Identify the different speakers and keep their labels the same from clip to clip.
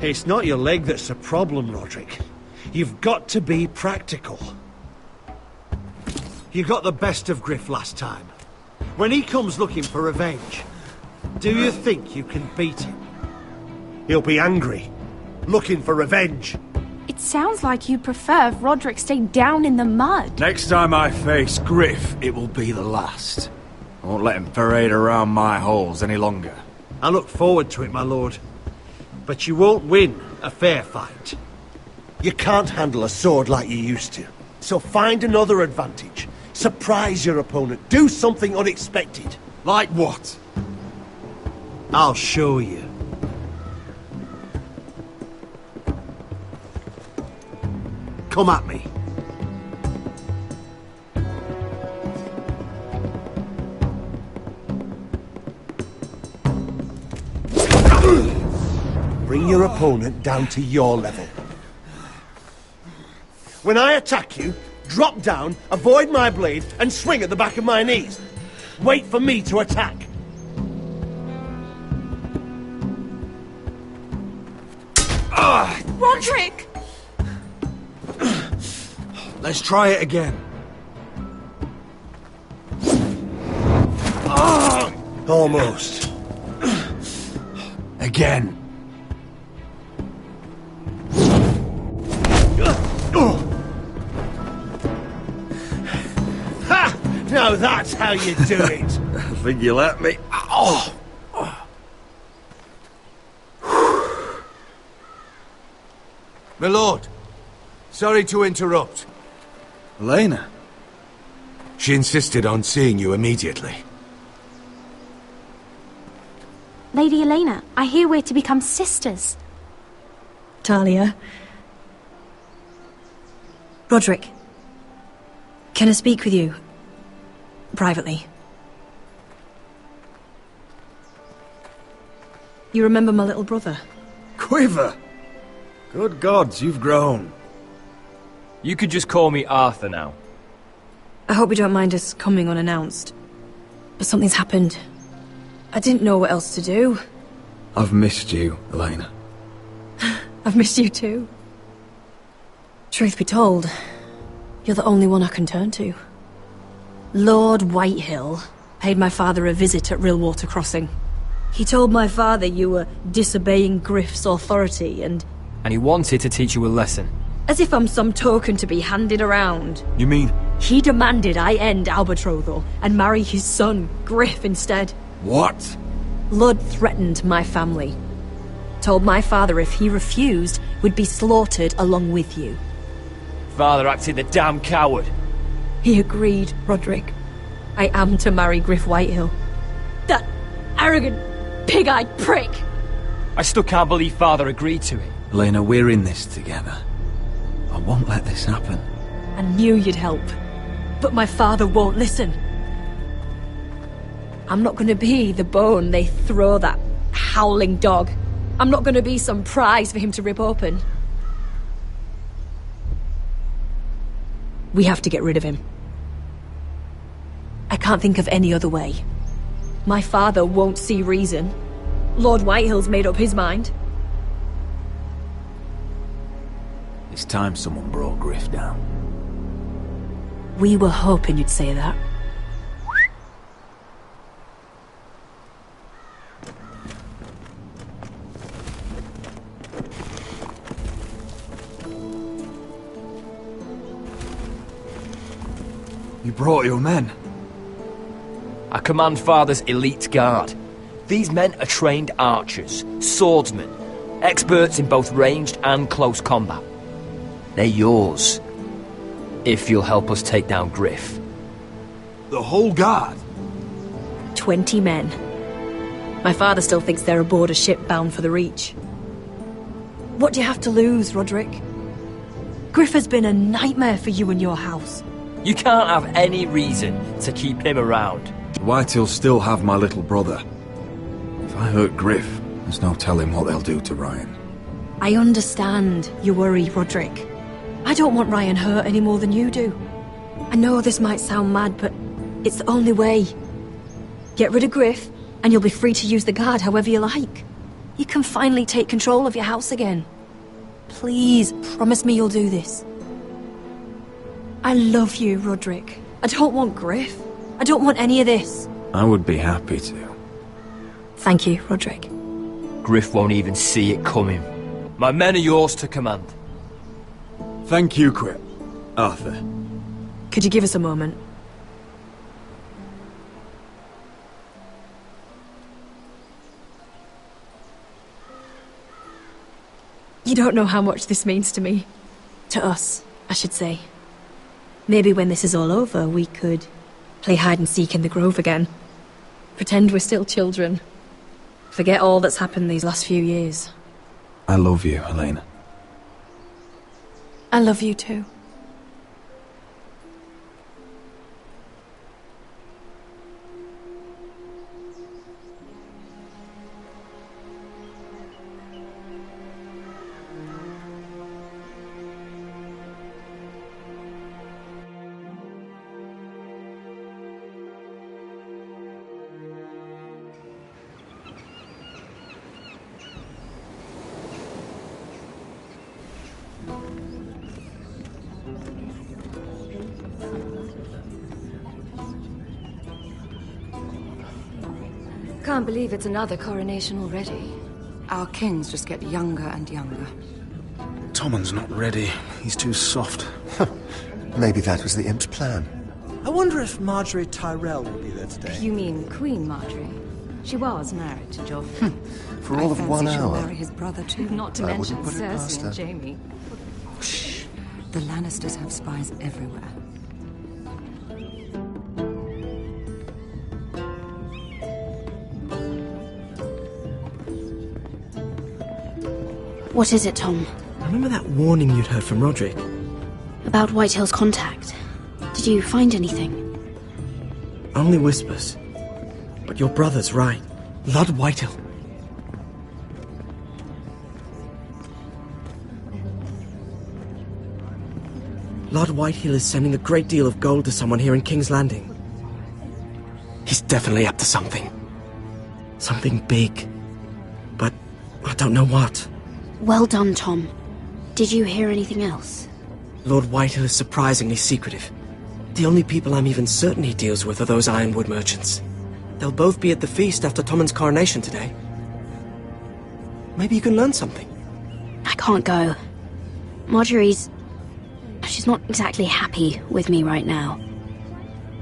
Speaker 1: It's not your leg that's a problem, Roderick. You've got to be practical. You got the best of Griff last time. When he comes looking for revenge, do you think you can beat him? He'll be angry, looking for revenge.
Speaker 2: It sounds like you prefer if Roderick stayed down in the mud.
Speaker 3: Next time I face Griff, it will be the last. I won't let him parade around my halls any longer.
Speaker 1: I look forward to it, my lord. But you won't win a fair fight. You can't handle a sword like you used to. So find another advantage. Surprise your opponent. Do something unexpected.
Speaker 3: Like what?
Speaker 1: I'll show you. Come at me. Bring your opponent down to your level. When I attack you, drop down, avoid my blade, and swing at the back of my knees. Wait for me to attack.
Speaker 2: Roderick!
Speaker 3: Let's try it again.
Speaker 1: Almost.
Speaker 3: Again.
Speaker 1: Ha! Now that's how you do it.
Speaker 3: I think you let me. Oh!
Speaker 4: My lord, sorry to interrupt.
Speaker 3: Elena?
Speaker 4: She insisted on seeing you immediately.
Speaker 2: Lady Elena, I hear we're to become sisters.
Speaker 5: Talia. Roderick. Can I speak with you? Privately. You remember my little brother?
Speaker 3: Quiver! Good gods, you've grown.
Speaker 6: You could just call me Arthur now.
Speaker 5: I hope you don't mind us coming unannounced. But something's happened. I didn't know what else to do.
Speaker 3: I've missed you, Elena.
Speaker 5: I've missed you too. Truth be told, you're the only one I can turn to. Lord Whitehill paid my father a visit at Rillwater Crossing. He told my father you were disobeying Griff's authority and
Speaker 6: he wanted to teach you a lesson.
Speaker 5: as if I'm some token to be handed around.
Speaker 3: You mean?
Speaker 5: He demanded I end our betrothal and marry his son, Griff, instead.
Speaker 3: What?
Speaker 5: Lud threatened my family. Told my father if he refused, we'd be slaughtered along with you.
Speaker 6: Father acted the damn coward.
Speaker 5: He agreed, Roderick. I am to marry Griff Whitehill. That arrogant, pig-eyed prick!
Speaker 6: I still can't believe Father agreed to it.
Speaker 3: Elena, we're in this together. I won't let this happen.
Speaker 5: I knew you'd help. But my father won't listen. I'm not gonna be the bone they throw that howling dog. I'm not gonna be some prize for him to rip open. We have to get rid of him. I can't think of any other way. My father won't see reason. Lord Whitehill's made up his mind.
Speaker 3: It's time someone brought Griff down.
Speaker 5: We were hoping you'd say that.
Speaker 3: You brought your men.
Speaker 6: I command Father's elite guard. These men are trained archers, swordsmen, experts in both ranged and close combat. They're yours, if you'll help us take down Griff.
Speaker 3: The whole guard?
Speaker 5: 20 men. My father still thinks they're aboard a ship bound for the Reach. What do you have to lose, Roderick? Griff has been a nightmare for you and your house.
Speaker 6: You can't have any reason to keep him around.
Speaker 3: Whitehills still have my little brother. If I hurt Griff, there's no telling what they'll do to Ryan.
Speaker 5: I understand your worry, Roderick. I don't want Ryan hurt any more than you do. I know this might sound mad, but it's the only way. Get rid of Griff, and you'll be free to use the guard however you like. You can finally take control of your house again. Please, promise me you'll do this. I love you, Roderick. I don't want Griff. I don't want any of this.
Speaker 3: I would be happy to.
Speaker 5: Thank you, Roderick.
Speaker 6: Griff won't even see it coming. My men are yours to command.
Speaker 3: Thank you, Arthur.
Speaker 5: Could you give us a moment? You don't know how much this means to me. To us, I should say. Maybe when this is all over, we could play hide and seek in the grove again. Pretend we're still children. Forget all that's happened these last few years.
Speaker 3: I love you, Helena.
Speaker 5: I love you too.
Speaker 7: Can't believe it's another coronation already. Our kings just get younger and younger.
Speaker 3: Tommen's not ready. He's too soft.
Speaker 1: Maybe that was the imp's plan.
Speaker 8: I wonder if Marjorie Tyrell will be there today.
Speaker 7: You mean Queen Marjorie? She was married to Joffrey.
Speaker 1: For all of 1
Speaker 7: she'll
Speaker 1: hour.
Speaker 7: marry his brother too. Not to
Speaker 1: I
Speaker 7: mention
Speaker 1: wouldn't put it past
Speaker 7: Cersei
Speaker 1: her.
Speaker 7: and Jaime. Shh. The Lannisters have spies everywhere.
Speaker 9: What is it, Tom?
Speaker 8: Remember that warning you'd heard from Roderick?
Speaker 9: About Whitehill's contact. Did you find anything?
Speaker 8: Only whispers. But your brother's right. Lord Whitehill. Lord Whitehill is sending a great deal of gold to someone here in King's Landing. He's definitely up to something. Something big. But I don't know what.
Speaker 9: Well done, Tom. Did you hear anything else?
Speaker 8: Lord Whitehill is surprisingly secretive. The only people I'm even certain he deals with are those ironwood merchants. They'll both be at the feast after Tommen's coronation today. Maybe you can learn something.
Speaker 9: I can't go. Marjorie's... She's not exactly happy with me right now.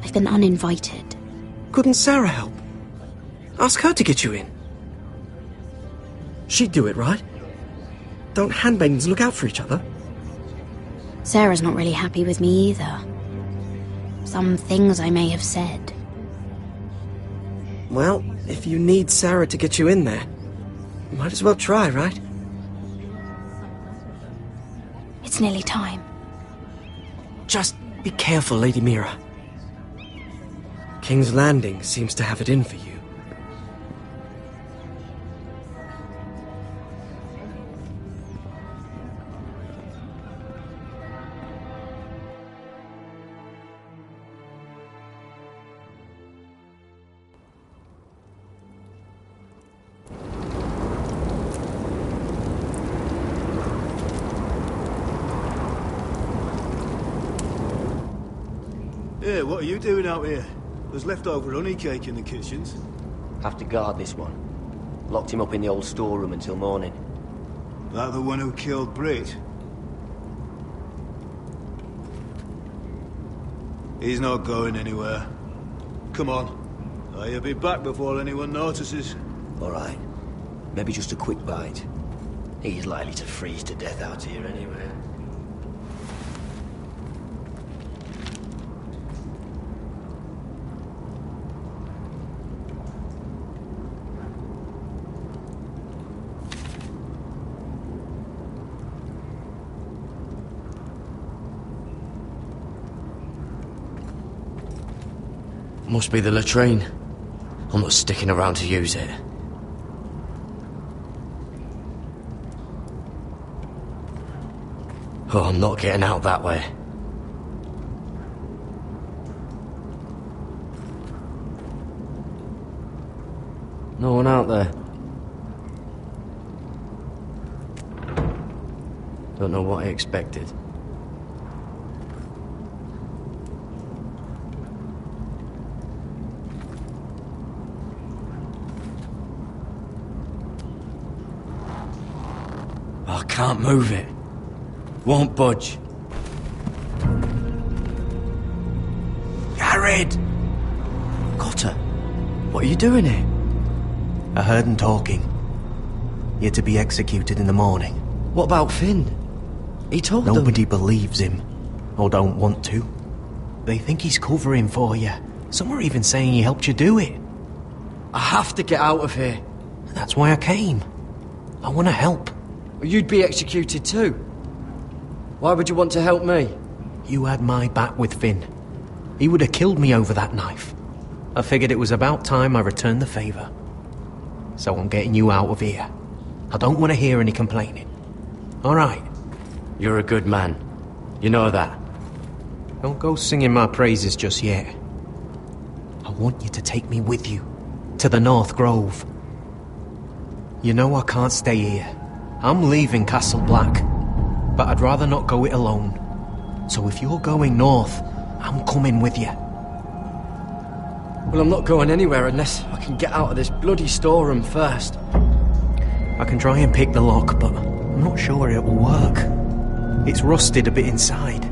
Speaker 9: I've been uninvited.
Speaker 8: Couldn't Sarah help? Ask her to get you in. She'd do it, right? Don't handmaidens look out for each other?
Speaker 9: Sarah's not really happy with me either. Some things I may have said.
Speaker 8: Well, if you need Sarah to get you in there, you might as well try, right?
Speaker 9: It's nearly time.
Speaker 8: Just be careful, Lady Mira. King's Landing seems to have it in for you.
Speaker 10: Hey, what are you doing out here? There's leftover honey cake in the kitchens.
Speaker 11: Have to guard this one. Locked him up in the old storeroom until morning.
Speaker 10: That the one who killed Brit? He's not going anywhere. Come on. I'll be back before anyone notices.
Speaker 11: All right. Maybe just a quick bite. He's likely to freeze to death out here anyway.
Speaker 6: Must be the latrine. I'm not sticking around to use it. Oh, I'm not getting out that way. No one out there.
Speaker 11: Don't know what I expected.
Speaker 6: I can't move it. Won't budge.
Speaker 8: Jared!
Speaker 11: Cotter, what are you doing here?
Speaker 8: I heard him talking. You're to be executed in the morning.
Speaker 11: What about Finn? He told them...
Speaker 8: Nobody believes him, or don't want to. They think he's covering for you. Some are even saying he helped you do it.
Speaker 11: I have to get out of here.
Speaker 8: That's why I came. I want to help.
Speaker 11: You'd be executed too. Why would you want to help me?
Speaker 8: You had my back with Finn. He would have killed me over that knife. I figured it was about time I returned the favour. So I'm getting you out of here. I don't want to hear any complaining. All right?
Speaker 11: You're a good man. You know that.
Speaker 8: Don't go singing my praises just yet. I want you to take me with you. To the North Grove. You know I can't stay here. I'm leaving Castle Black. But I'd rather not go it alone. So if you're going north, I'm coming with you.
Speaker 11: Well, I'm not going anywhere unless I can get out of this bloody storeroom first.
Speaker 8: I can try and pick the lock, but I'm not sure it will work. It's rusted a bit inside.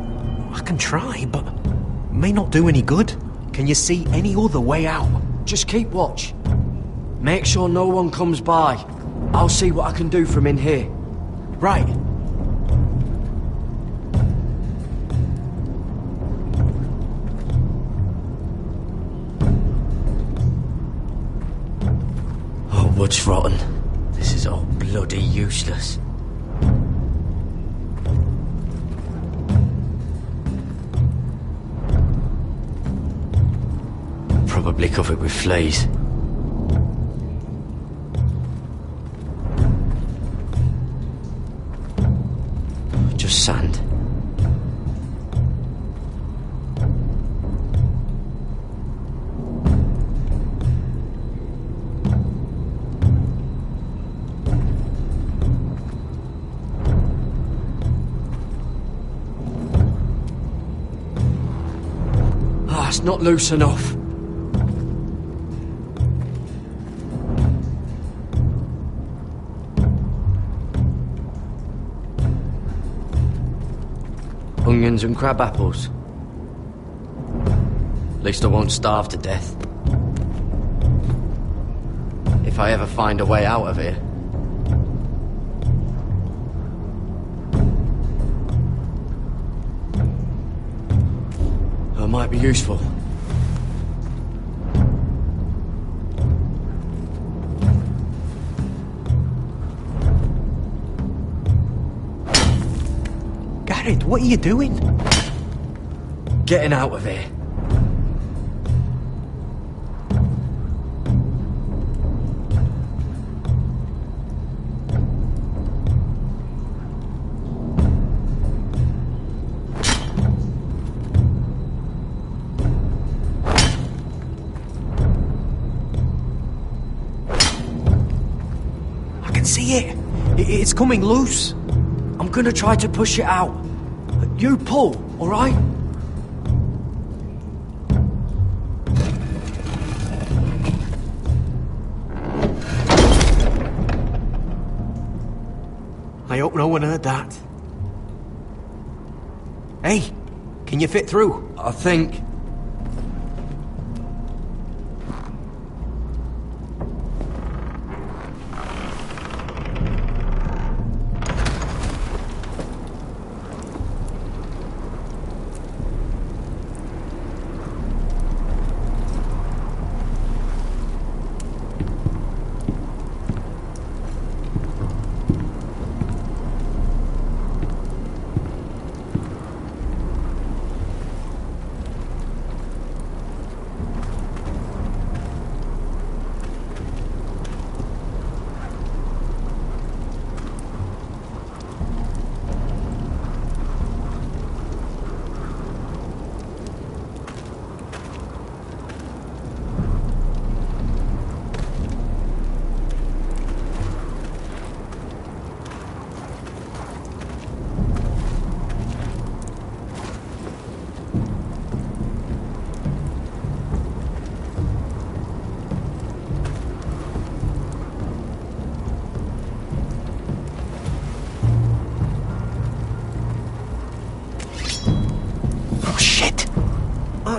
Speaker 8: I can try, but it may not do any good. Can you see any other way out?
Speaker 11: Just keep watch. Make sure no one comes by. I'll see what I can do from in here.
Speaker 8: Right.
Speaker 11: Oh, wood's rotten. This is all bloody useless. Probably covered with fleas. Just sand. It's not loose enough. Onions and crab apples. At least I won't starve to death. If I ever find a way out of here. That might be useful.
Speaker 8: Garrett, what are you doing?
Speaker 11: Getting out of here.
Speaker 8: I can see it. It's coming loose.
Speaker 11: I'm gonna try to push it out. You pull, all right?
Speaker 8: I hope no one heard that. Hey, can you fit through?
Speaker 11: I think.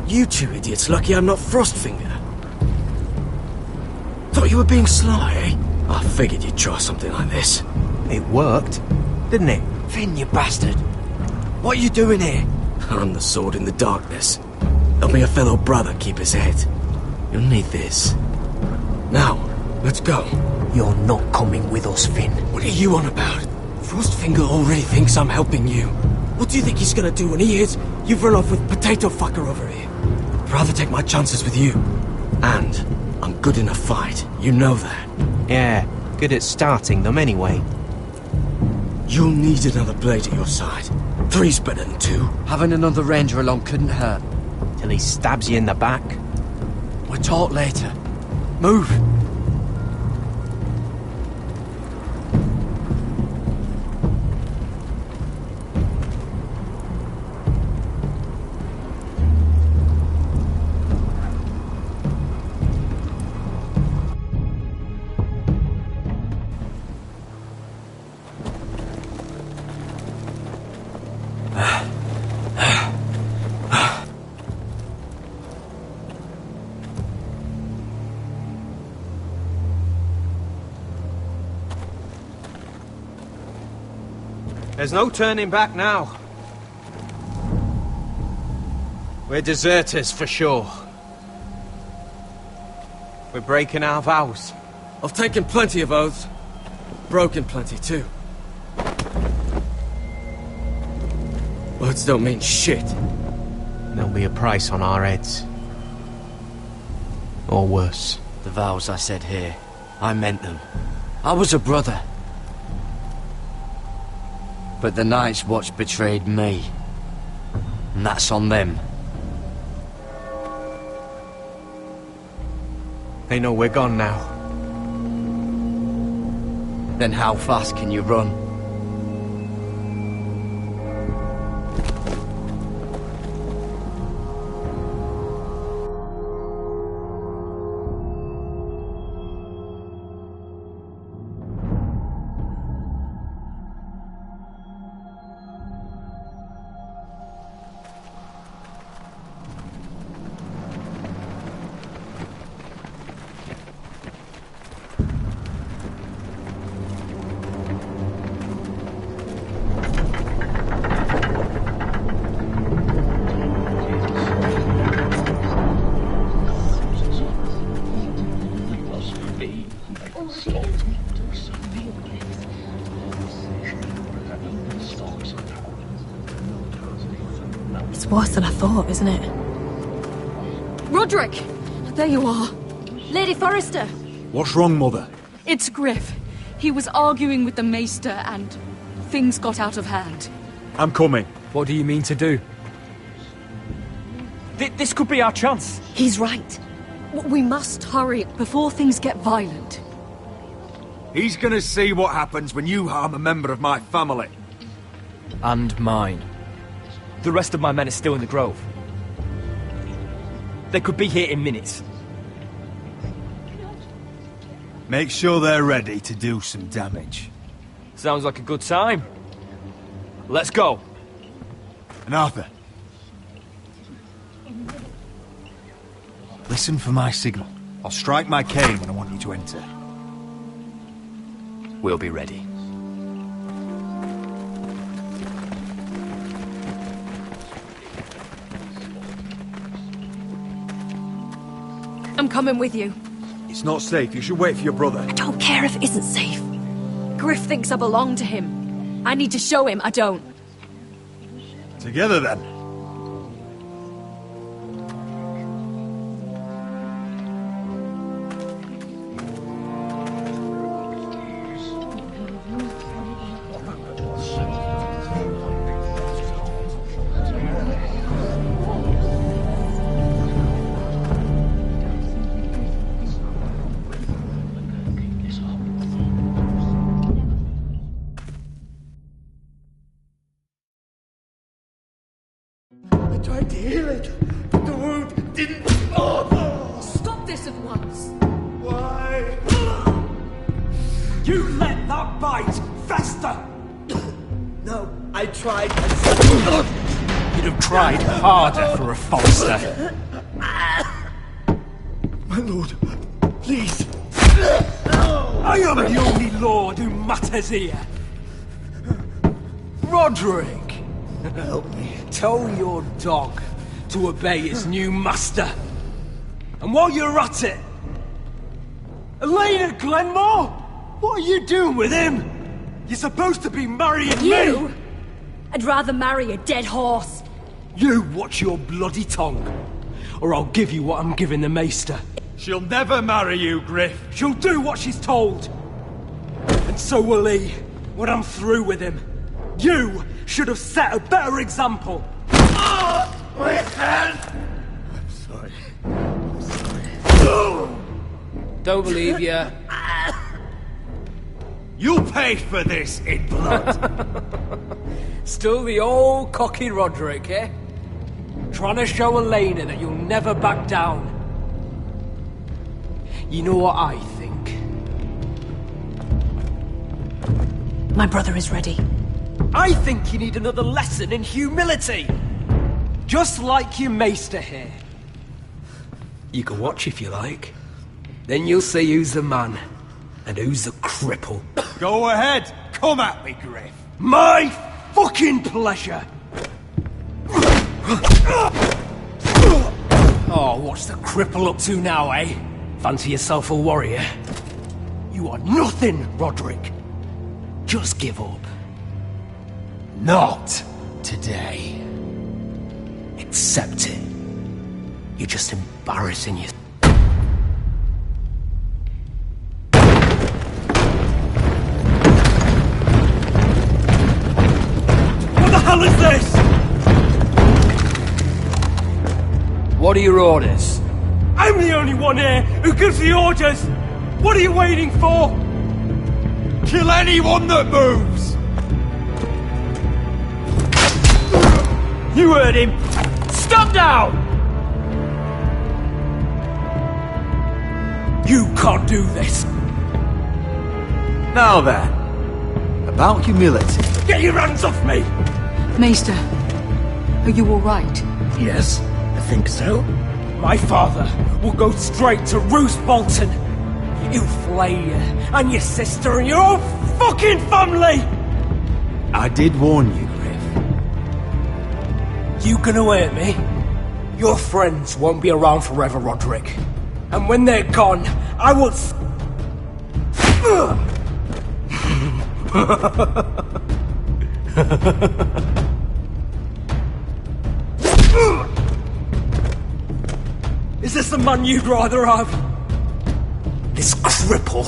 Speaker 8: Aren't you two idiots lucky I'm not Frostfinger? Thought you were being sly, eh? I figured you'd try something like this.
Speaker 12: It worked, didn't it?
Speaker 11: Finn, you bastard! What are you doing here?
Speaker 8: I'm the sword in the darkness. Help me a fellow brother keep his head. You'll need this. Now, let's go.
Speaker 11: You're not coming with us, Finn.
Speaker 8: What are you on about? Frostfinger already thinks I'm helping you. What do you think he's gonna do when he hears you've run off with Potato Fucker over here? I'd rather take my chances with you. And I'm good in a fight. You know that.
Speaker 12: Yeah, good at starting them anyway.
Speaker 8: You'll need another blade at your side. 3's better than 2.
Speaker 11: Having another ranger along couldn't hurt.
Speaker 12: Till he stabs you in the back.
Speaker 11: We'll talk later. Move!
Speaker 12: There's no turning back now. We're deserters for sure. We're breaking our vows.
Speaker 8: I've taken plenty of oaths. Broken plenty too. Words don't mean shit.
Speaker 12: There'll be a price on our heads. Or worse.
Speaker 11: The vows I said here, I meant them. I was a brother. But the Night's Watch betrayed me. And that's on them.
Speaker 12: They know we're gone now.
Speaker 11: Then how fast can you run?
Speaker 5: It's worse than I thought, isn't it?
Speaker 2: Roderick! There you are.
Speaker 7: Lady Forrester!
Speaker 3: What's wrong, Mother?
Speaker 2: It's Griff. He was arguing with the Maester and things got out of hand.
Speaker 3: I'm coming.
Speaker 6: What do you mean to do? This could be our chance.
Speaker 2: He's right. We must hurry before things get violent.
Speaker 3: He's gonna see what happens when you harm a member of my family.
Speaker 6: And mine. The rest of my men are still in the grove. They could be here in minutes.
Speaker 3: Make sure they're ready to do some damage.
Speaker 6: Sounds like a good time. Let's go.
Speaker 3: And Arthur, listen for my signal. I'll strike my cane when I want you to enter.
Speaker 6: We'll be ready.
Speaker 2: I'm coming with you.
Speaker 3: It's not safe. You should wait for your brother.
Speaker 2: I don't care if it isn't safe. Griff thinks I belong to him. I need to show him I don't.
Speaker 3: Together, then.
Speaker 1: Tried to heal it, but the wound didn't.
Speaker 2: Stop this at once.
Speaker 1: Why?
Speaker 3: You let that bite fester!
Speaker 1: No, I tried.
Speaker 6: You'd have tried harder for a Forrester.
Speaker 1: My lord, please.
Speaker 6: I am the only lord who matters here. Roderick!
Speaker 1: Help me.
Speaker 6: Tell your dog to obey his new master. And while you're at it... Elena Glenmore? What are you doing with him? You're supposed to be marrying
Speaker 2: You?
Speaker 6: me!
Speaker 2: I'd rather marry a dead horse.
Speaker 6: You watch your bloody tongue, or I'll give you what I'm giving the maester.
Speaker 3: She'll never marry you, Griff.
Speaker 6: She'll do what she's told. And so will he, when I'm through with him. You should have set a better example.
Speaker 1: My hand! I'm sorry.
Speaker 6: Don't believe you.
Speaker 3: You'll pay for this in blood.
Speaker 6: Still the old cocky Roderick, eh? Trying to show Elena that you'll never back down. You know what I think?
Speaker 5: My brother is ready.
Speaker 6: I think you need another lesson in humility. Just like your maester here. You can watch if you like. Then you'll see who's the man and who's the cripple.
Speaker 3: Go ahead. Come at me, Griff.
Speaker 6: My fucking pleasure. Oh, what's the cripple up to now, eh? Fancy yourself a warrior? You are nothing, Roderick. Just give up. Not today. Accept it. You're just embarrassing yourself. What the hell is this? What are your orders? I'm the only one here who gives the orders! What are you waiting for?
Speaker 3: Kill anyone that moves!
Speaker 6: You heard him! Stop down! You can't do this!
Speaker 3: Now then, about humility.
Speaker 6: Get your hands off me!
Speaker 13: Maester, are you all right?
Speaker 1: Yes, I think so.
Speaker 6: My father will go straight to Roose Bolton. He'll flay you, and your sister, and your whole fucking family!
Speaker 3: I did warn you, Griff.
Speaker 6: You gonna hurt me? Your friends won't be around forever, Roderick. And when they're gone, I will... Is this the man you'd rather have? This cripple?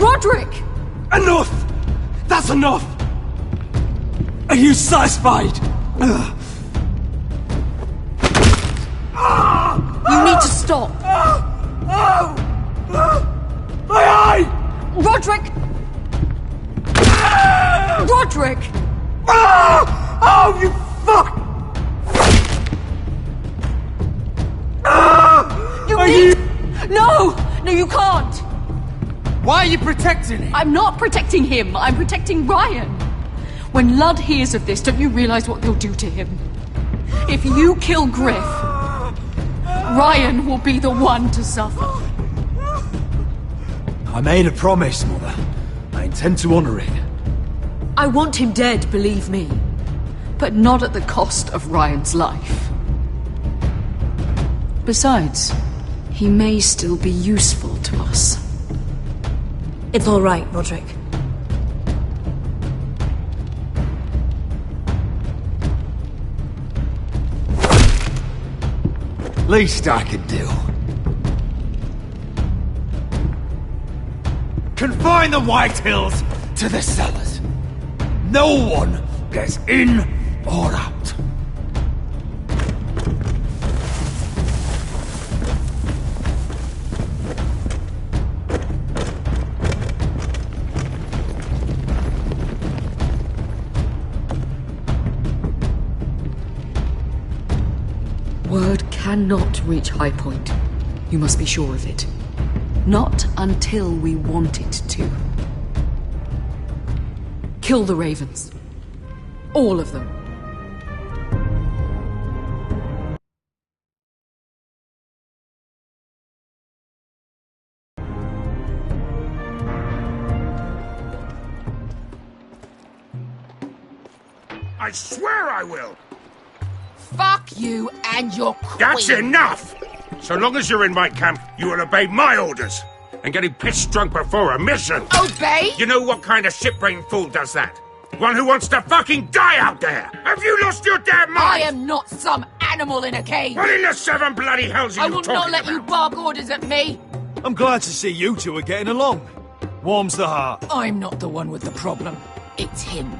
Speaker 2: Roderick!
Speaker 6: Enough! That's enough! Are you satisfied?
Speaker 2: You need to stop!
Speaker 6: My eye!
Speaker 2: Roderick! Roderick!
Speaker 6: Oh, you fuck!
Speaker 2: No! No, you can't!
Speaker 12: Why are you protecting him?
Speaker 13: I'm not protecting him. I'm protecting Ryan. When Ludd hears of this, don't you realize what they'll do to him? If you kill Griff, Ryan will be the one to suffer.
Speaker 3: I made a promise, Mother. I intend to honor it.
Speaker 13: I want him dead, believe me. But not at the cost of Ryan's life. Besides, he may still be useful to us.
Speaker 5: It's all right, Roderick.
Speaker 3: Least I can do. Confine the White Hills to the cellars. No one gets in or out.
Speaker 13: Word cannot reach High Point. You must be sure of it. Not until we want it to. Kill the ravens. All of them.
Speaker 14: I swear I will!
Speaker 13: Fuck you and your queen.
Speaker 14: That's enough! So long as you're in my camp, you will obey my orders. And getting pissed drunk before a mission.
Speaker 13: Obey?
Speaker 14: You know what kind of shit-brained fool does that? One who wants to fucking die out there! Have you lost your damn mind?
Speaker 13: I am not some animal in a cage.
Speaker 14: What in the seven bloody hells are
Speaker 13: I
Speaker 14: you
Speaker 13: will
Speaker 14: talking
Speaker 13: not let
Speaker 14: about?
Speaker 13: you bark orders at me.
Speaker 3: I'm glad to see you two are getting along. Warms the heart.
Speaker 13: I'm not the one with the problem. It's him.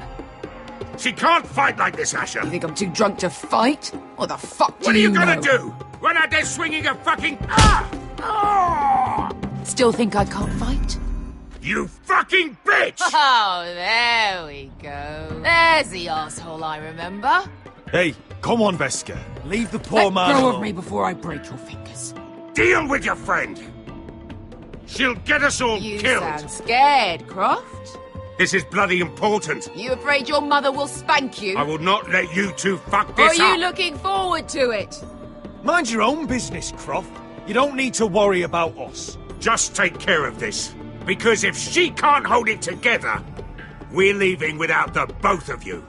Speaker 14: She can't fight like this, Asher.
Speaker 13: You think I'm too drunk to fight? What the fuck do
Speaker 14: What are you gonna
Speaker 13: know?
Speaker 14: do? Run out there swinging a fucking...
Speaker 13: Still think I can't fight?
Speaker 14: You fucking bitch!
Speaker 13: Oh, there we go. There's the asshole I remember.
Speaker 3: Hey, come on, Veska. Leave the poor
Speaker 13: Let
Speaker 3: man
Speaker 13: go
Speaker 3: alone.
Speaker 13: of me before I break your fingers.
Speaker 14: Deal with your friend. She'll get us all
Speaker 13: You
Speaker 14: killed.
Speaker 13: sound scared, Croft.
Speaker 14: This is bloody important.
Speaker 13: You afraid your mother will spank you?
Speaker 14: I will not let you two fuck
Speaker 13: Or
Speaker 14: this
Speaker 13: are you
Speaker 14: up.
Speaker 13: looking forward to it?
Speaker 3: Mind your own business, Croft. You don't need to worry about us.
Speaker 14: Just take care of this. Because if she can't hold it together, we're leaving without the both of you.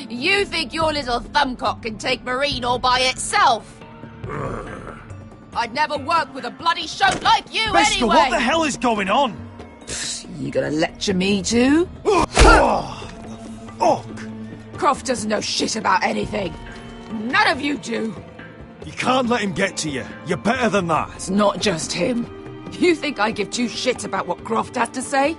Speaker 13: You think your little thumbcock can take Marine all by itself? I'd never work with a bloody shote like you
Speaker 3: Veska,
Speaker 13: anyway!
Speaker 3: what the hell is going on?
Speaker 13: You gonna lecture me too?
Speaker 3: Fuck!
Speaker 13: Croft doesn't know shit about anything. None of you do.
Speaker 3: You can't let him get to you. You're better than that.
Speaker 13: It's not just him. You think I give two shits about what Croft has to say?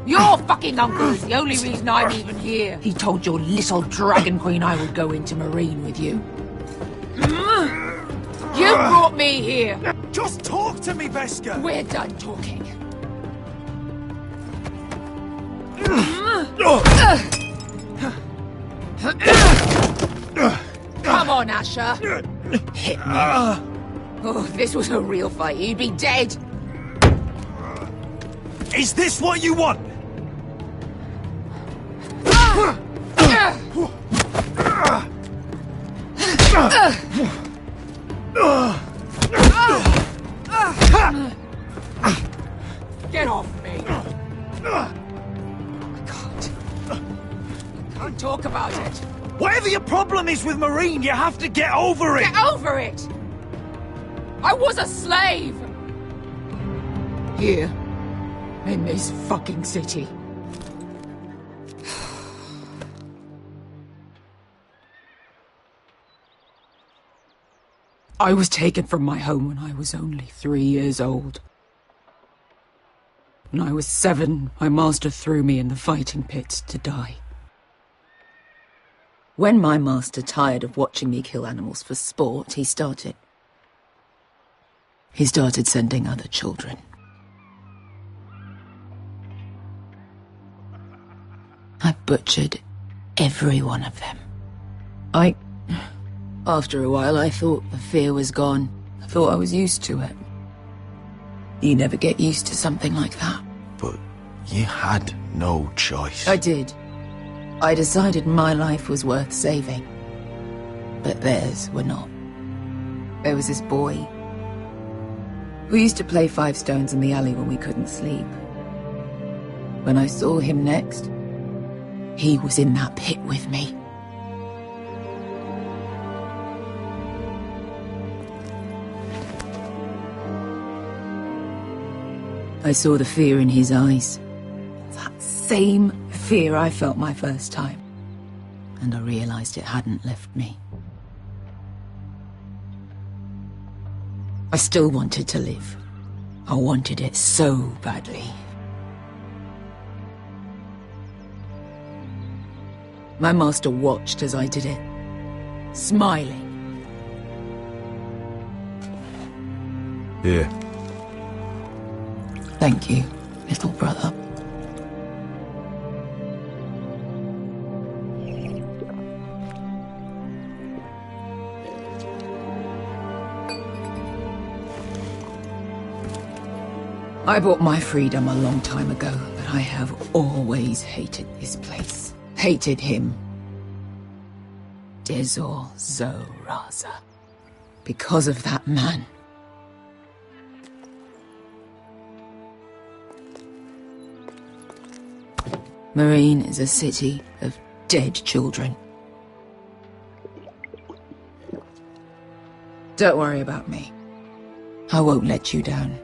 Speaker 13: Your fucking uncle is the only reason I'm even here. He told your little dragon queen I would go into Marine with you. You brought me here.
Speaker 3: Just talk to me, Veska.
Speaker 13: We're done talking. Come on, Asher. Hit me. Oh, if this was a real fight, you'd be dead.
Speaker 3: Is this what you want?
Speaker 13: Get off me. I can't talk about it.
Speaker 3: Whatever your problem is with Marine, you have to get over it!
Speaker 13: Get over it! I was a slave! Here. In this fucking city. I was taken from my home when I was only 3 years old. When I was 7, my master threw me in the fighting pits to die. When my master tired of watching me kill animals for sport, he started sending other children. I butchered every one of them. After a while, I thought the fear was gone. I thought I was used to it. You never get used to something like that.
Speaker 4: But you had no choice.
Speaker 13: I did. I decided my life was worth saving. But theirs were not. There was this boy who used to play 5 stones in the alley when we couldn't sleep. When I saw him next, he was in that pit with me. I saw the fear in his eyes. That same fear I felt my first time. And I realized it hadn't left me. I still wanted to live. I wanted it so badly. My master watched as I did it, smiling.
Speaker 4: Here.
Speaker 13: Thank you, little brother. I bought my freedom a long time ago, but I have always hated this place. Hated him. Dezor Zoraza. Because of that man.
Speaker 15: Marine is a city of dead children. Don't worry about me. I won't let you down.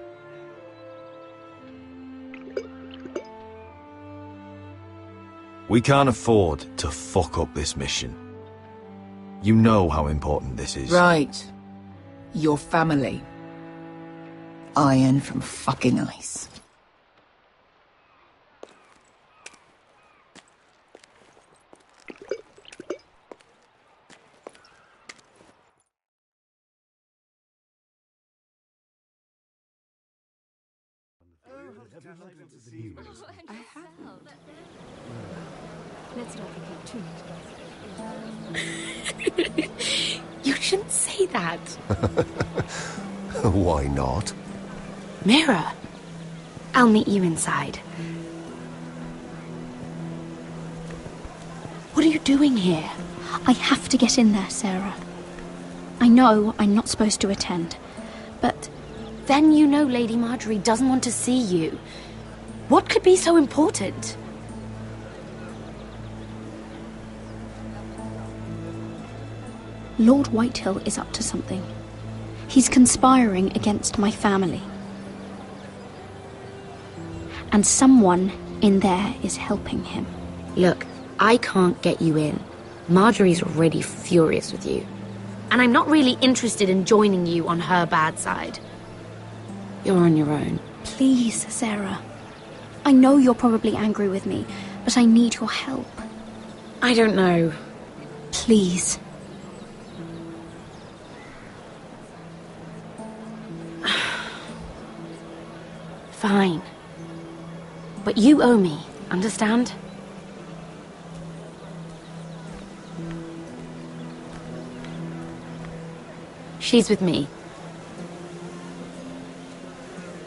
Speaker 3: We can't afford to fuck up this mission. You know how important this is.
Speaker 15: Right. Your family. Iron from fucking ice.
Speaker 2: Let's not forget too
Speaker 9: You shouldn't say that.
Speaker 16: Why not?
Speaker 9: Mira. I'll meet you inside. What are you doing here? I have to get in there, Sarah. I know I'm not supposed to attend, but then you know Lady Marjorie doesn't want to see you. What could be so important? Lord Whitehill is up to something. He's conspiring against my family. And someone in there is helping him.
Speaker 17: Look, I can't get you in. Marjorie's already furious with you. And I'm not really interested in joining you on her bad side. You're on your own.
Speaker 9: Please, Sarah. I know you're probably angry with me, but I need your help.
Speaker 17: I don't know.
Speaker 9: Please.
Speaker 17: Fine. But you owe me, understand? She's with me.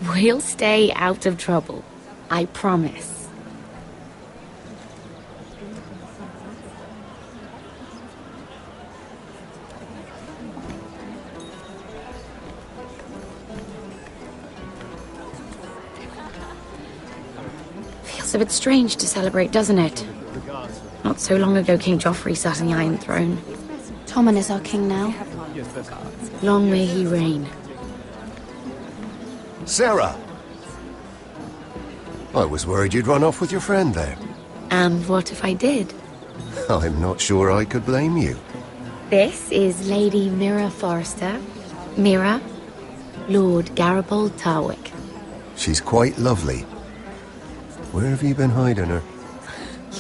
Speaker 17: We'll stay out of trouble. I promise. Feels a bit strange to celebrate, doesn't it? Not so long ago, King Joffrey sat on the Iron Throne.
Speaker 9: Tommen is our king now.
Speaker 17: Long may he reign.
Speaker 16: Sarah! I was worried you'd run off with your friend there.
Speaker 17: And what if I did?
Speaker 16: I'm not sure I could blame you.
Speaker 17: This is Lady Mira Forrester. Mira, Lord Garibald Tarwick.
Speaker 16: She's quite lovely. Where have you been hiding her?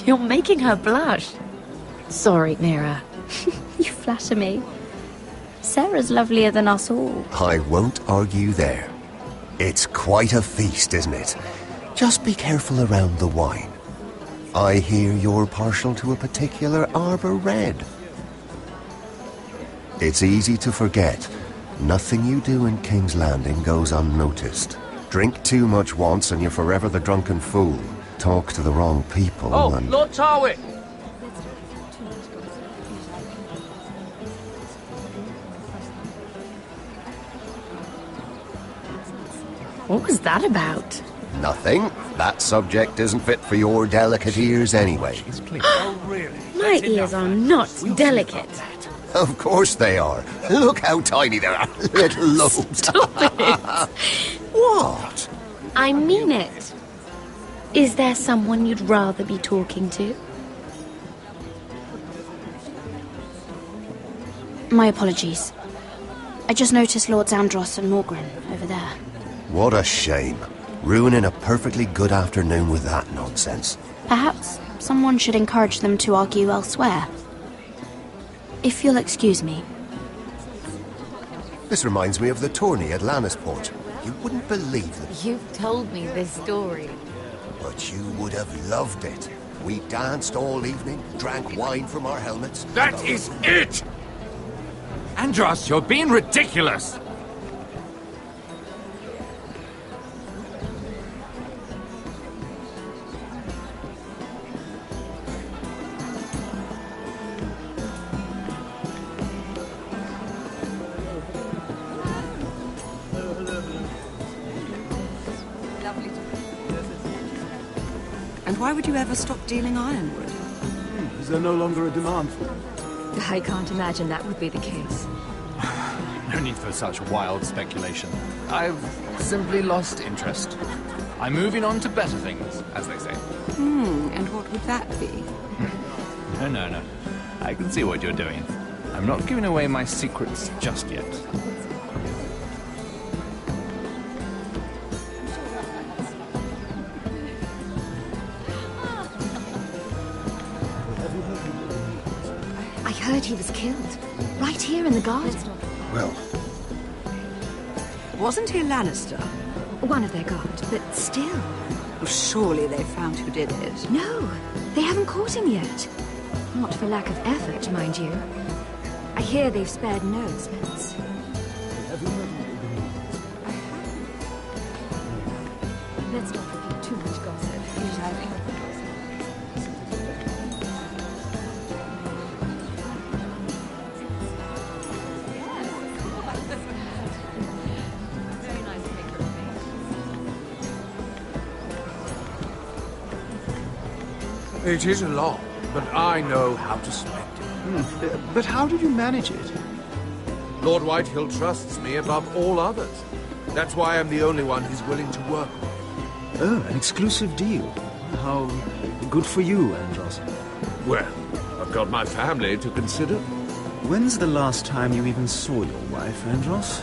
Speaker 17: You're making her blush. Sorry, Mira.
Speaker 9: You flatter me. Sarah's lovelier than us all.
Speaker 16: I won't argue there. It's quite a feast, isn't it? Just be careful around the wine. I hear you're partial to a particular Arbor Red. It's easy to forget. Nothing you do in King's Landing goes unnoticed. Drink too much once and you're forever the drunken fool. Talk to the wrong people and...
Speaker 6: Lord Tarwick!
Speaker 17: What was that about?
Speaker 16: Nothing. That subject isn't fit for your delicate ears anyway.
Speaker 17: My ears are not delicate.
Speaker 16: Of course they are. Look how tiny they are. Little lobes.
Speaker 17: Stop it.
Speaker 16: What?
Speaker 17: I mean it. Is there someone you'd rather be talking to?
Speaker 9: My apologies. I just noticed Lords Andros and Morgren over there.
Speaker 16: What a shame. Ruining a perfectly good afternoon with that nonsense.
Speaker 9: Perhaps someone should encourage them to argue elsewhere. If you'll excuse me.
Speaker 16: This reminds me of the tourney at Lannisport. You wouldn't believe it.
Speaker 17: You've told me this story.
Speaker 16: But you would have loved it. We danced all evening, drank wine from our helmets.
Speaker 14: That is it!
Speaker 3: Andros, you're being ridiculous!
Speaker 18: And why would you ever stop dealing ironwood?
Speaker 10: Is there no longer a demand for it?
Speaker 2: I can't imagine that would be the case.
Speaker 19: No need for such wild speculation. I've simply lost interest. I'm moving on to better things, as they say.
Speaker 18: And what would that be?
Speaker 19: No. I can see what you're doing. I'm not giving away my secrets just yet.
Speaker 2: I heard he was killed. Right here in the garden.
Speaker 10: Well...
Speaker 18: Wasn't he a Lannister?
Speaker 2: One of their guard, but still.
Speaker 18: Well, surely they found who did it.
Speaker 2: No, they haven't caught him yet. Not for lack of effort, mind you. I hear they've spared no expense. Let's not repeat too much gossip.
Speaker 4: It is a lot, but I know how to spend it.
Speaker 10: But how did you manage it?
Speaker 4: Lord Whitehill trusts me above all others. That's why I'm the only one he's willing to work with.
Speaker 10: Oh, an exclusive deal. How good for you, Andros.
Speaker 4: Well, I've got my family to consider.
Speaker 10: When's the last time you even saw your wife, Andros?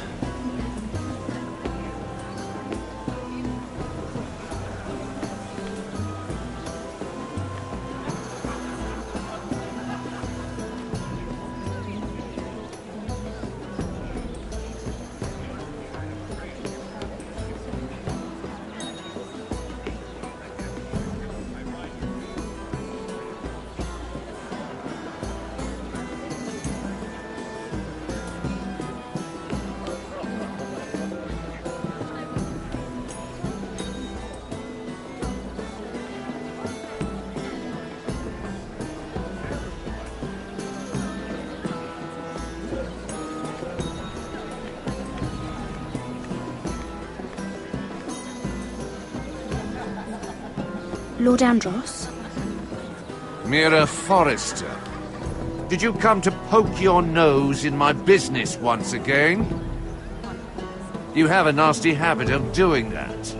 Speaker 9: Lord Andros?
Speaker 14: Mira Forrester, did you come to poke your nose in my business once again? You have a nasty habit of doing that.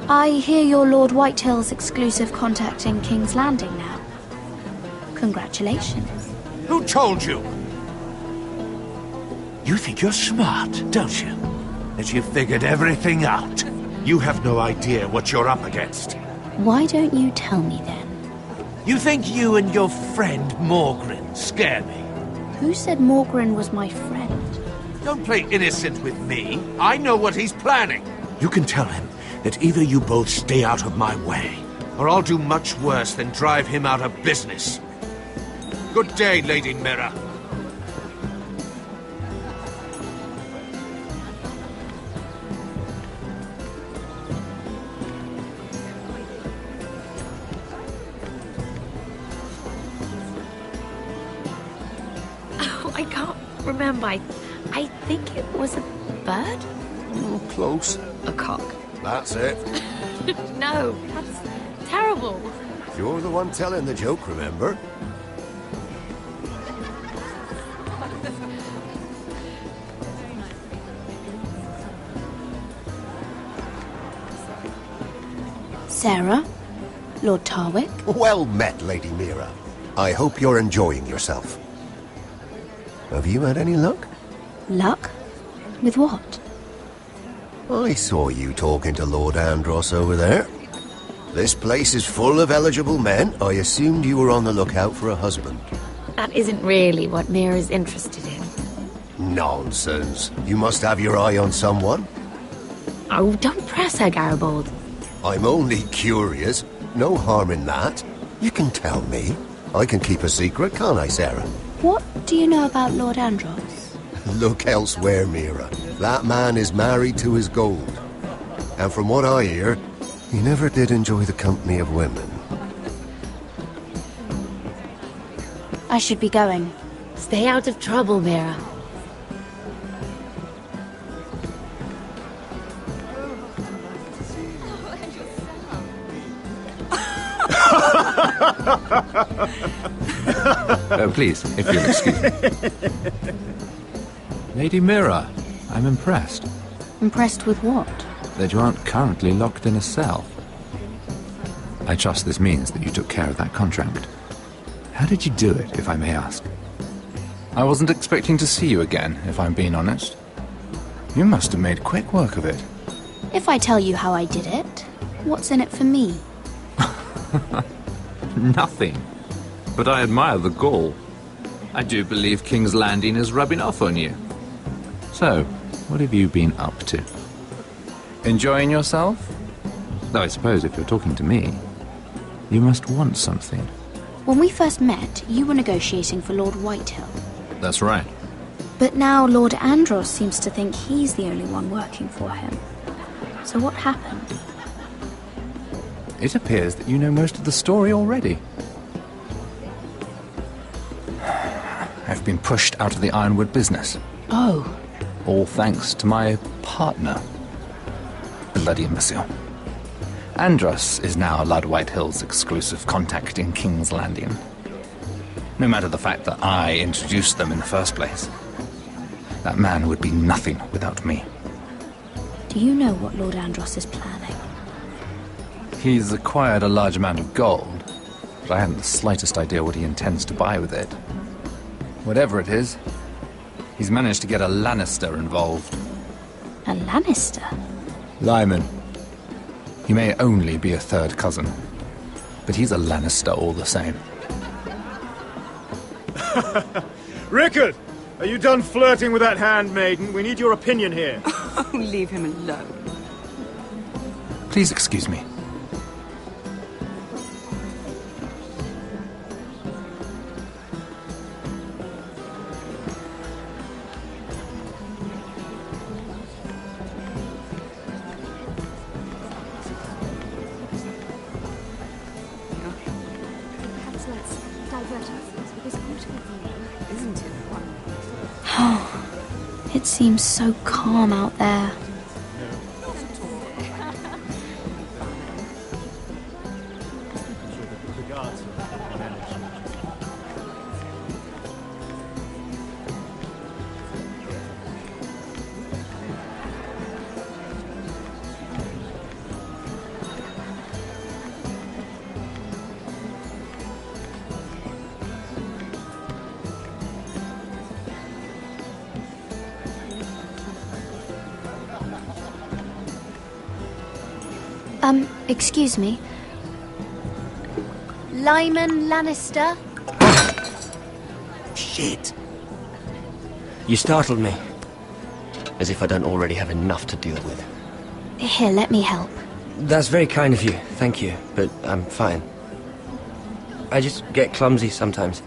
Speaker 9: I hear you're Lord Whitehill's exclusive contact in King's Landing now. Congratulations.
Speaker 14: Who told you? You think you're smart, don't you? That you've figured everything out. You have no idea what you're up against.
Speaker 9: Why don't you tell me then?
Speaker 14: You think you and your friend Morgren scare me?
Speaker 9: Who said Morgren was my friend?
Speaker 14: Don't play innocent with me. I know what he's planning. You can tell him that either you both stay out of my way, or I'll do much worse than drive him out of business. Good day, Lady Mira.
Speaker 17: I can't remember. I think it was a bird?
Speaker 16: Close.
Speaker 17: A cock.
Speaker 16: That's it.
Speaker 17: No, that's terrible.
Speaker 16: You're the one telling the joke, remember?
Speaker 9: Sarah? Lord Tarwick?
Speaker 16: Well met, Lady Mira. I hope you're enjoying yourself. Have you had any luck?
Speaker 9: Luck? With what?
Speaker 16: I saw you talking to Lord Andros over there. This place is full of eligible men. I assumed you were on the lookout for a husband.
Speaker 17: That isn't really what Mira's interested in.
Speaker 16: Nonsense. You must have your eye on someone.
Speaker 17: Oh, don't press her, Garibaldi.
Speaker 16: I'm only curious. No harm in that. You can tell me. I can keep a secret, can't I, Sarah?
Speaker 9: What do you know about Lord Andros?
Speaker 16: Look elsewhere, Mira. That man is married to his gold. And from what I hear, he never did enjoy the company of women.
Speaker 9: I should be going.
Speaker 17: Stay out of trouble, Mira.
Speaker 19: Please, if you'll excuse me. Lady Mira, I'm impressed.
Speaker 9: Impressed with what?
Speaker 19: That you aren't currently locked in a cell. I trust this means that you took care of that contract. How did you do it, if I may ask? I wasn't expecting to see you again, if I'm being honest. You must have made quick work of it.
Speaker 9: If I tell you how I did it, what's in it for me?
Speaker 19: Nothing. But I admire the gall. I do believe King's Landing is rubbing off on you. So, what have you been up to? Enjoying yourself? Though I suppose if you're talking to me, you must want something.
Speaker 9: When we first met, you were negotiating for Lord Whitehill.
Speaker 19: That's right.
Speaker 9: But now Lord Andros seems to think he's the only one working for him. So what happened?
Speaker 19: It appears that you know most of the story already. I've been pushed out of the ironwood business.
Speaker 9: Oh.
Speaker 19: All thanks to my partner. Bloody imbecile. Andros is now Lord Whitehill's exclusive contact in King's Landing. No matter the fact that I introduced them in the first place. That man would be nothing without me.
Speaker 9: Do you know what Lord Andros is planning?
Speaker 19: He's acquired a large amount of gold, but I haven't the slightest idea what he intends to buy with it. Whatever it is, he's managed to get a Lannister involved.
Speaker 9: A Lannister?
Speaker 19: Lyman. He may only be a third cousin, but he's a Lannister all the same.
Speaker 12: Rickard! Are you done flirting with that handmaiden? We need your opinion here.
Speaker 18: Oh, leave him alone.
Speaker 19: Please excuse me.
Speaker 9: It seems so calm out there. Excuse me. Lyman Lannister?
Speaker 11: Shit. You startled me. As if I don't already have enough to deal with.
Speaker 9: Here, let me help.
Speaker 11: That's very kind of you, thank you, but I'm fine. I just get clumsy sometimes.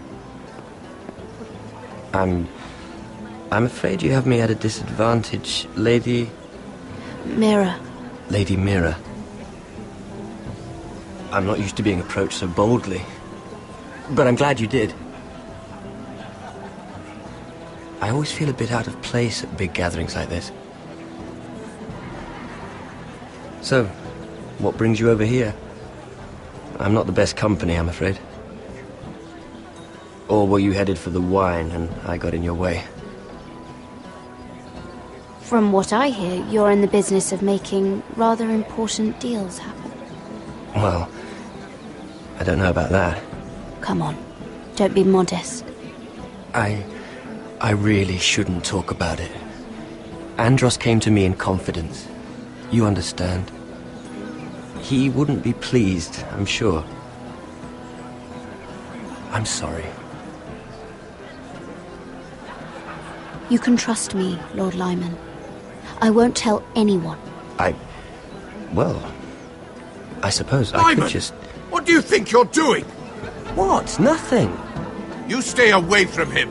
Speaker 11: I'm afraid you have me at a disadvantage, Lady...
Speaker 9: Mira.
Speaker 11: Lady Mira. I'm not used to being approached so boldly. But I'm glad you did. I always feel a bit out of place at big gatherings like this. So, what brings you over here? I'm not the best company, I'm afraid. Or were you headed for the wine and I got in your way?
Speaker 9: From what I hear, you're in the business of making rather important deals happen.
Speaker 11: Well, I don't know about that.
Speaker 9: Come on, don't be modest.
Speaker 11: I really shouldn't talk about it. Andros came to me in confidence. You understand? He wouldn't be pleased, I'm sure. I'm sorry.
Speaker 9: You can trust me, Lord Lyman. I won't tell anyone.
Speaker 11: Well, I suppose
Speaker 14: Lyman,
Speaker 11: I could just...
Speaker 14: What do you think you're doing?
Speaker 11: What? Nothing.
Speaker 14: You stay away from him.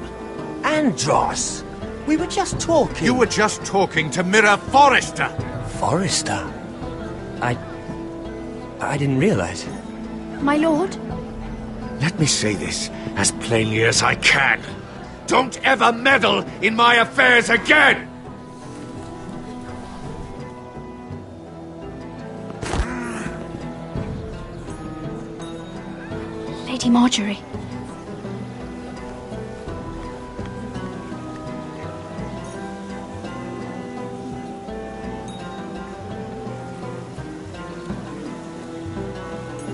Speaker 11: Andros! We were just talking.
Speaker 14: You were just talking to Mira Forrester.
Speaker 11: Forrester? I didn't realize.
Speaker 9: My lord?
Speaker 14: Let me say this as plainly as I can. Don't ever meddle in my affairs again!
Speaker 9: Lady Marjorie.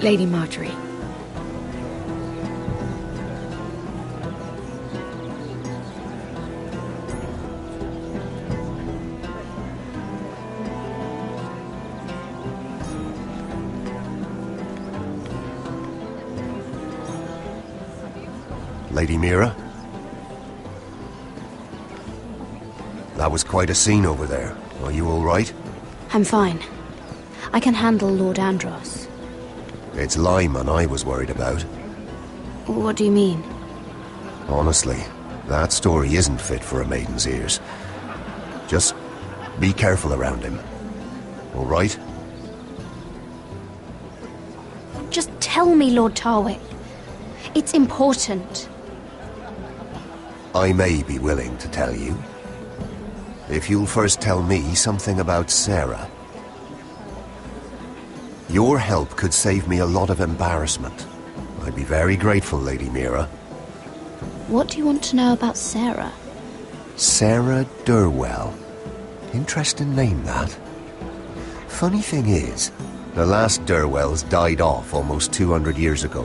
Speaker 7: Lady Marjorie.
Speaker 16: Lady Mira? That was quite a scene over there. Are you all right?
Speaker 9: I'm fine. I can handle Lord Andros.
Speaker 16: It's Lyman I was worried about.
Speaker 9: What do you mean?
Speaker 16: Honestly, that story isn't fit for a maiden's ears. Just be careful around him. All right?
Speaker 9: Just tell me, Lord Tarwick. It's important.
Speaker 16: I may be willing to tell you. If you'll first tell me something about Sarah. Your help could save me a lot of embarrassment. I'd be very grateful, Lady Mira.
Speaker 9: What do you want to know about Sarah?
Speaker 16: Sarah Durwell. Interesting name, that. Funny thing is, the last Durwells died off almost 200 years ago.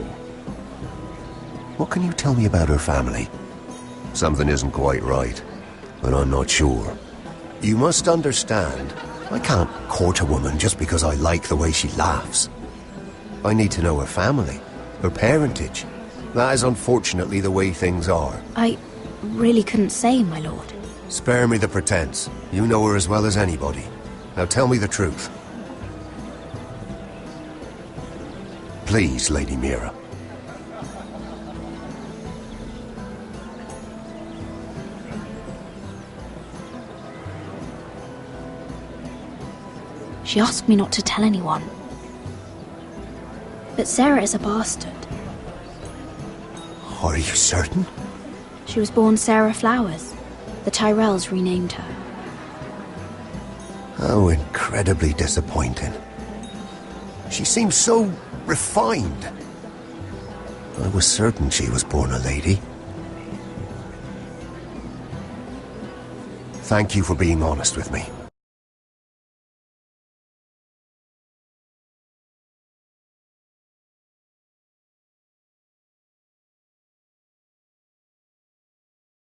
Speaker 16: What can you tell me about her family? Something isn't quite right, but I'm not sure. You must understand, I can't court a woman just because I like the way she laughs. I need to know her family, her parentage. That is unfortunately the way things are.
Speaker 9: I really couldn't say, my lord.
Speaker 16: Spare me the pretense. You know her as well as anybody. Now tell me the truth. Please, Lady Mira.
Speaker 9: She asked me not to tell anyone. But Sarah is a bastard.
Speaker 16: Are you certain?
Speaker 9: She was born Sarah Flowers. The Tyrells renamed her.
Speaker 16: How incredibly disappointing. She seems so refined. I was certain she was born a lady. Thank you for being honest with me.